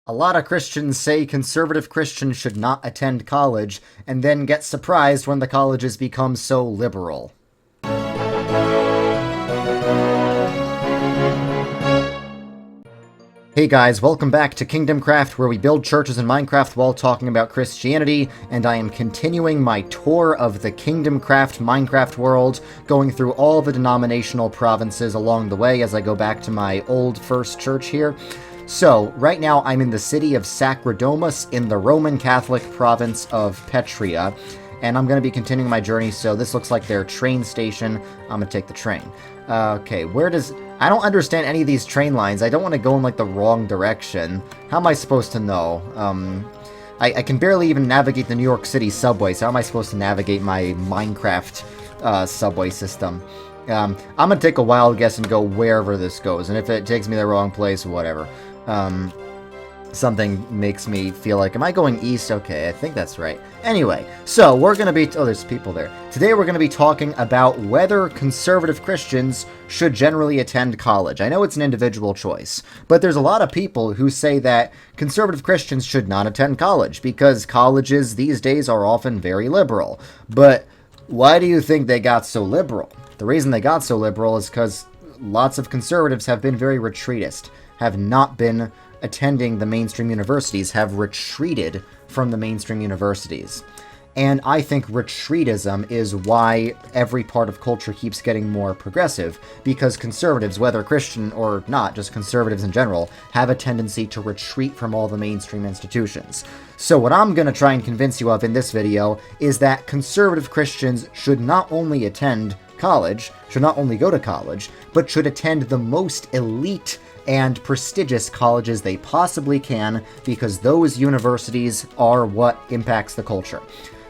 A lot of Christians say conservative Christians should not attend college, and then get surprised when the colleges become so liberal. Hey guys, welcome back to Kingdom Craft, where we build churches in Minecraft while talking about Christianity, and I am continuing my tour of the Kingdom Craft Minecraft world, going through all the denominational provinces along the way as I go back to my old first church here. So, right now I'm in the city of Sacradomus in the Roman Catholic province of Petria, and I'm going to be continuing my journey, so this looks like their train station. I'm going to take the train. Okay, where does... I don't understand any of these train lines. I don't want to go in, like, the wrong direction. How am I supposed to know? I can barely even navigate the New York City subway, so how am I supposed to navigate my Minecraft subway system? I'm going to take a wild guess and go wherever this goes, and if it takes me the wrong place, whatever. Something makes me feel like, am I going east? Okay, I think that's right. Anyway, so we're going to be... Oh, there's people there. Today we're going to be talking about whether conservative Christians should generally attend college. I know it's an individual choice, but there's a lot of people who say that conservative Christians should not attend college because colleges these days are often very liberal. But why do you think they got so liberal? The reason they got so liberal is because lots of conservatives have been very retreatist, have not been attending the mainstream universities, have retreated from the mainstream universities. And I think retreatism is why every part of culture keeps getting more progressive, because conservatives, whether Christian or not, just conservatives in general, have a tendency to retreat from all the mainstream institutions. So what I'm going to try and convince you of in this video is that conservative Christians should not only attend college, should not only go to college, but should attend the most elite and prestigious colleges they possibly can, because those universities are what impacts the culture.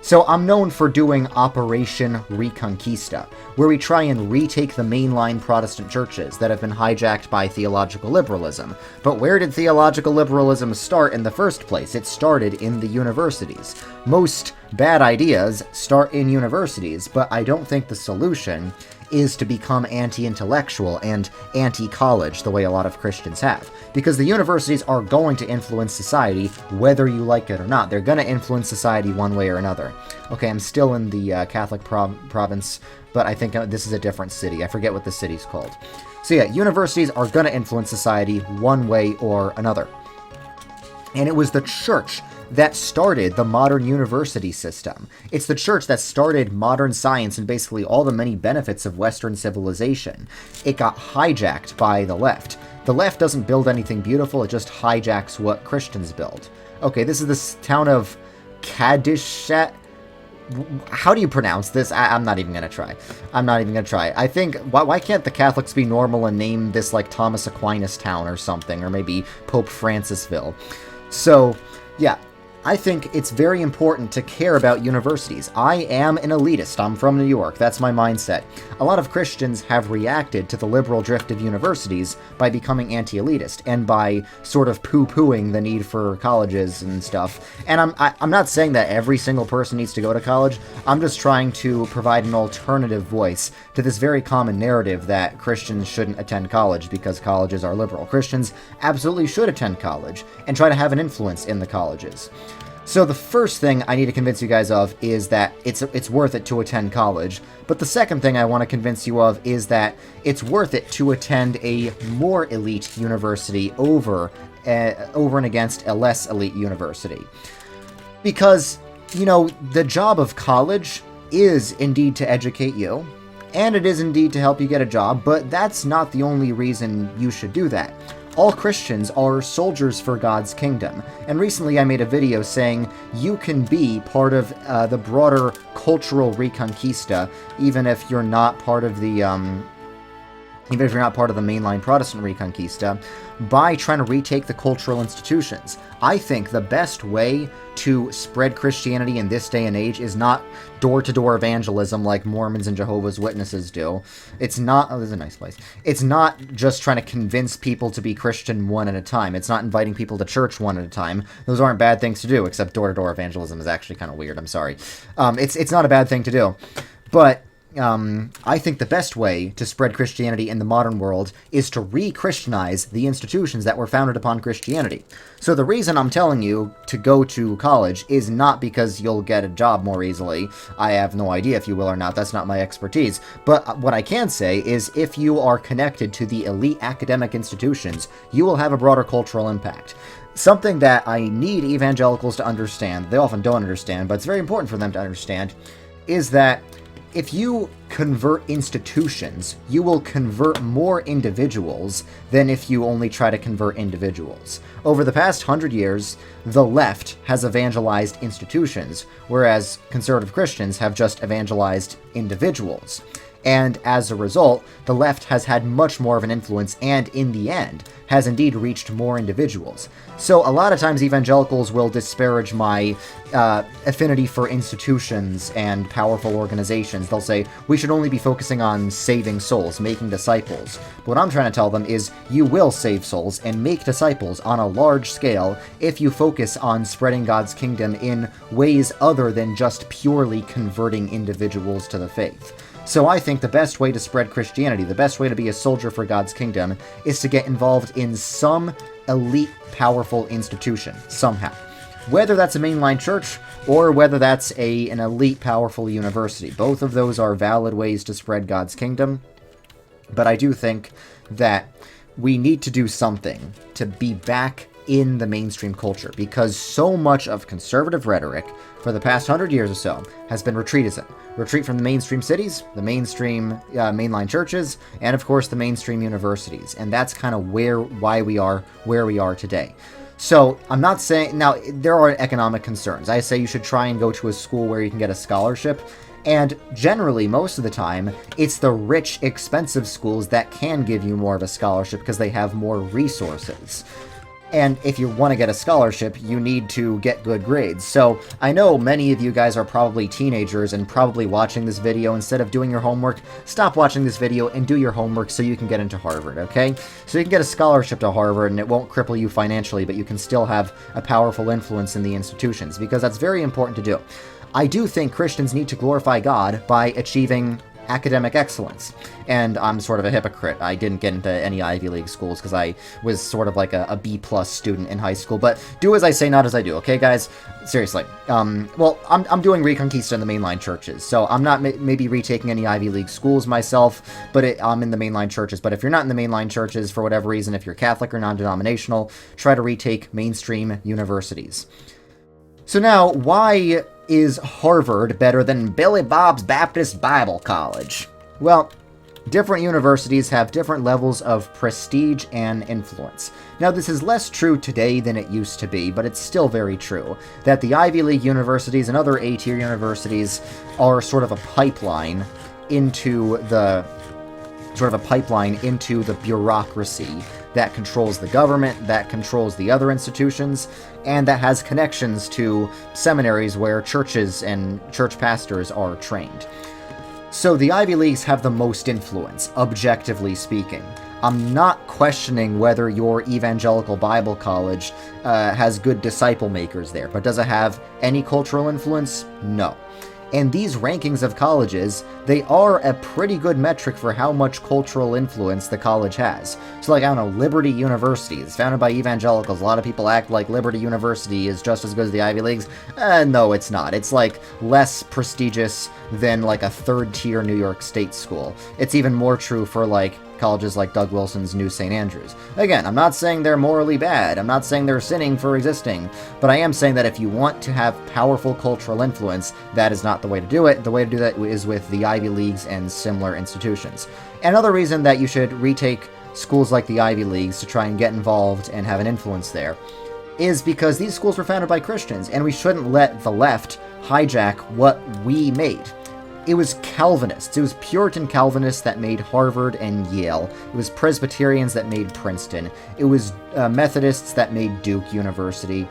So I'm known for doing Operation Reconquista, where we try and retake the mainline Protestant churches that have been hijacked by theological liberalism. But where did theological liberalism start in the first place? It started in the universities. Most bad ideas start in universities, but I don't think the solution is to become anti-intellectual and anti-college the way a lot of Christians have. Because the universities are going to influence society whether you like it or not. They're going to influence society one way or another. Okay, I'm still in the Catholic province, but I think this is a different city. I forget what the city's called. So yeah, universities are going to influence society one way or another. And it was the church that started the modern university system. It's the church that started modern science and basically all the many benefits of Western civilization. It got hijacked by the left. The left doesn't build anything beautiful, it just hijacks what Christians build. Okay, this is the town of Kadishat. How do you pronounce this? I'm not even gonna try. I'm not even gonna try. I think, why can't the Catholics be normal and name this like Thomas Aquinas town or something, or maybe Pope Francisville? So, yeah. I think it's very important to care about universities. I am an elitist. I'm from New York. That's my mindset. A lot of Christians have reacted to the liberal drift of universities by becoming anti-elitist and by sort of poo-pooing the need for colleges and stuff. And I'm not saying that every single person needs to go to college. I'm just trying to provide an alternative voice to this very common narrative that Christians shouldn't attend college because colleges are liberal. Christians absolutely should attend college and try to have an influence in the colleges. So the first thing I need to convince you guys of is that it's worth it to attend college. But the second thing I want to convince you of is that it's worth it to attend a more elite university over and against a less elite university. Because, you know, the job of college is indeed to educate you, and it is indeed to help you get a job, but that's not the only reason you should do that. All Christians are soldiers for God's kingdom, and recently I made a video saying you can be part of the broader cultural reconquista, even if you're not part of the mainline Protestant Reconquista, by trying to retake the cultural institutions. I think the best way to spread Christianity in this day and age is not door-to-door evangelism like Mormons and Jehovah's Witnesses do. It's not... Oh, this is a nice place. It's not just trying to convince people to be Christian one at a time. It's not inviting people to church one at a time. Those aren't bad things to do, except door-to-door evangelism is actually kind of weird. I'm sorry. It's not a bad thing to do. But I think the best way to spread Christianity in the modern world is to re-Christianize the institutions that were founded upon Christianity. So the reason I'm telling you to go to college is not because you'll get a job more easily. I have no idea if you will or not. That's not my expertise. But what I can say is if you are connected to the elite academic institutions, you will have a broader cultural impact. Something that I need evangelicals to understand, they often don't understand, but it's very important for them to understand, is that if you convert institutions, you will convert more individuals than if you only try to convert individuals. Over the past 100 years, the left has evangelized institutions, whereas conservative Christians have just evangelized individuals. And as a result, the left has had much more of an influence and, in the end, has indeed reached more individuals. So a lot of times evangelicals will disparage my affinity for institutions and powerful organizations. They'll say, we should only be focusing on saving souls, making disciples. But what I'm trying to tell them is, you will save souls and make disciples on a large scale if you focus on spreading God's kingdom in ways other than just purely converting individuals to the faith. So I think the best way to spread Christianity, the best way to be a soldier for God's kingdom, is to get involved in some elite, powerful institution, somehow. Whether that's a mainline church, or whether that's an elite, powerful university. Both of those are valid ways to spread God's kingdom. But I do think that we need to do something to be back in the mainstream culture, because so much of conservative rhetoric for the past 100 years or so has been retreatism. Retreat from the mainstream cities, the mainstream mainline churches, and of course the mainstream universities. And that's kind of why we are where we are today. So I'm not saying, now there are economic concerns. I say you should try and go to a school where you can get a scholarship. And generally, most of the time, it's the rich, expensive schools that can give you more of a scholarship because they have more resources. And if you want to get a scholarship, you need to get good grades. So I know many of you guys are probably teenagers and probably watching this video instead of doing your homework. Stop watching this video and do your homework so you can get into Harvard, okay? So you can get a scholarship to Harvard and it won't cripple you financially, but you can still have a powerful influence in the institutions, because that's very important to do. I do think Christians need to glorify God by achieving academic excellence. And I'm sort of a hypocrite. I didn't get into any Ivy League schools because I was sort of like a B-plus student in high school. But do as I say, not as I do, okay, guys? Seriously. Well, I'm doing Reconquista in the mainline churches, so I'm not maybe retaking any Ivy League schools myself, but I'm in the mainline churches. But if you're not in the mainline churches, for whatever reason, if you're Catholic or non-denominational, try to retake mainstream universities. So now, why is Harvard better than Billy Bob's Baptist Bible College? Well, different universities have different levels of prestige and influence. Now, this is less true today than it used to be, but it's still very true that the Ivy League universities and other A-tier universities are sort of a pipeline into the bureaucracy that controls the government, that controls the other institutions, and that has connections to seminaries where churches and church pastors are trained. So the Ivy Leagues have the most influence, objectively speaking. I'm not questioning whether your Evangelical Bible College has good disciple makers there, but does it have any cultural influence? No. And these rankings of colleges, they are a pretty good metric for how much cultural influence the college has. So like, I don't know, Liberty University is founded by evangelicals. A lot of people act like Liberty University is just as good as the Ivy Leagues. No, it's not. It's like less prestigious than like a third-tier New York State school. It's even more true for like colleges like Doug Wilson's New St. Andrews. Again, I'm not saying they're morally bad. I'm not saying they're sinning for existing. But I am saying that if you want to have powerful cultural influence, that is not the way to do it. The way to do that is with the Ivy Leagues and similar institutions. Another reason that you should retake schools like the Ivy Leagues to try and get involved and have an influence there is because these schools were founded by Christians, and we shouldn't let the left hijack what we made. It was Calvinists. It was Puritan Calvinists that made Harvard and Yale. It was Presbyterians that made Princeton. It was Methodists that made Duke University.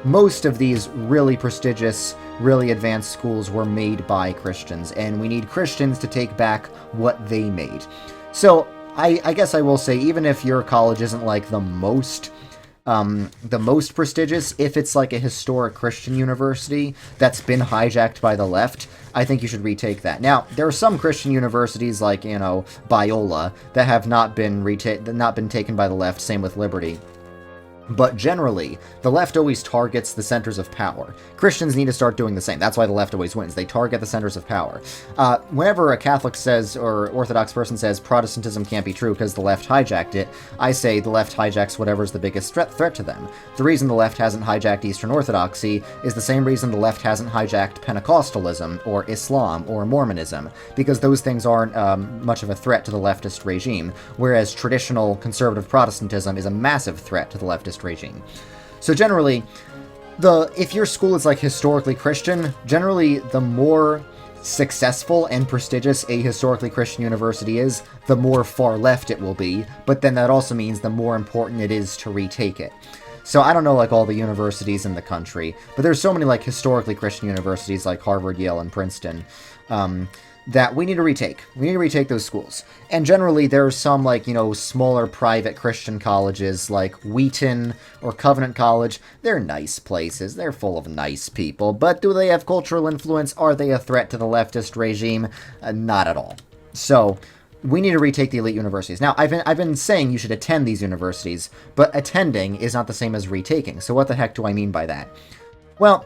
Most of these really prestigious, really advanced schools were made by Christians, and we need Christians to take back what they made. So I guess I will say, even if your college isn't like the most the most prestigious, if it's like a historic Christian university that's been hijacked by the left, I think you should retake that. Now, there are some Christian universities like, Biola that have not been taken by the left, same with Liberty. But generally, the left always targets the centers of power. Christians need to start doing the same. That's why the left always wins. They target the centers of power. Whenever a Catholic says, or Orthodox person says, Protestantism can't be true because the left hijacked it, I say the left hijacks whatever's the biggest threat to them. The reason the left hasn't hijacked Eastern Orthodoxy is the same reason the left hasn't hijacked Pentecostalism, or Islam, or Mormonism, because those things aren't much of a threat to the leftist regime, whereas traditional conservative Protestantism is a massive threat to the leftist regime. So generally, if your school is like historically Christian, generally the more successful and prestigious a historically Christian university is, the more far left it will be, but then that also means the more important it is to retake it. So I don't know like all the universities in the country, but there's so many like historically Christian universities like Harvard, Yale, and Princeton, that we need to retake. We need to retake those schools. And generally, there are some, like, smaller private Christian colleges, like Wheaton or Covenant College. They're nice places. They're full of nice people. But do they have cultural influence? Are they a threat to the leftist regime? Not at all. So, we need to retake the elite universities. Now, I've been saying you should attend these universities, but attending is not the same as retaking. So what the heck do I mean by that? Well,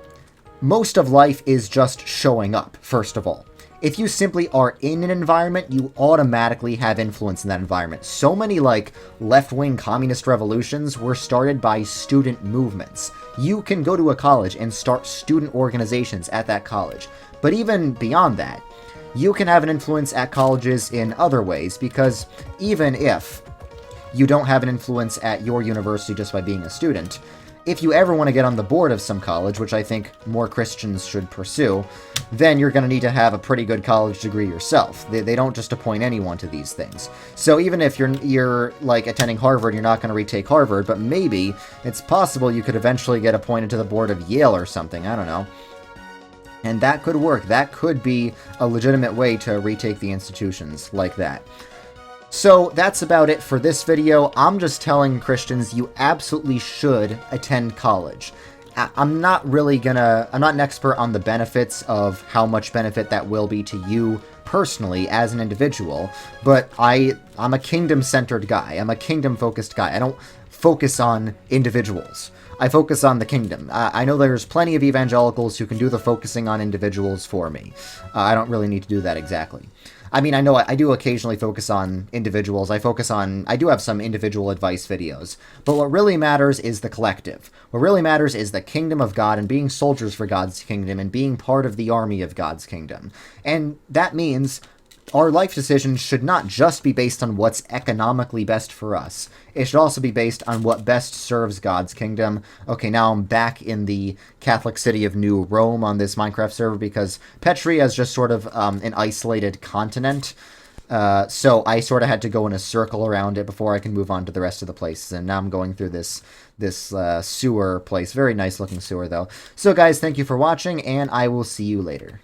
most of life is just showing up, first of all. If you simply are in an environment, you automatically have influence in that environment. So many, like, left-wing communist revolutions were started by student movements. You can go to a college and start student organizations at that college. But even beyond that, you can have an influence at colleges in other ways, because even if you don't have an influence at your university just by being a student, if you ever want to get on the board of some college, which I think more Christians should pursue, then you're going to need to have a pretty good college degree yourself. They don't just appoint anyone to these things. So even if you're like attending Harvard, you're not going to retake Harvard, but maybe it's possible you could eventually get appointed to the board of Yale or something. I don't know. And that could work. That could be a legitimate way to retake the institutions like that. So that's about it for this video. I'm just telling Christians you absolutely should attend college. I'm not an expert on the benefits of how much benefit that will be to you personally as an individual, but I'm a kingdom-centered guy. I'm a kingdom-focused guy. I don't focus on individuals. I focus on the kingdom. I know there's plenty of evangelicals who can do the focusing on individuals for me. I don't really need to do that exactly. I mean, I know I do occasionally focus on individuals. I do have some individual advice videos. But what really matters is the collective. What really matters is the kingdom of God and being soldiers for God's kingdom and being part of the army of God's kingdom. And that means our life decisions should not just be based on what's economically best for us. It should also be based on what best serves God's kingdom. Okay, now I'm back in the Catholic city of New Rome on this Minecraft server because Petria is just sort of an isolated continent. So I sort of had to go in a circle around it before I can move on to the rest of the places. And now I'm going through this sewer place. Very nice looking sewer, though. So guys, thank you for watching, and I will see you later.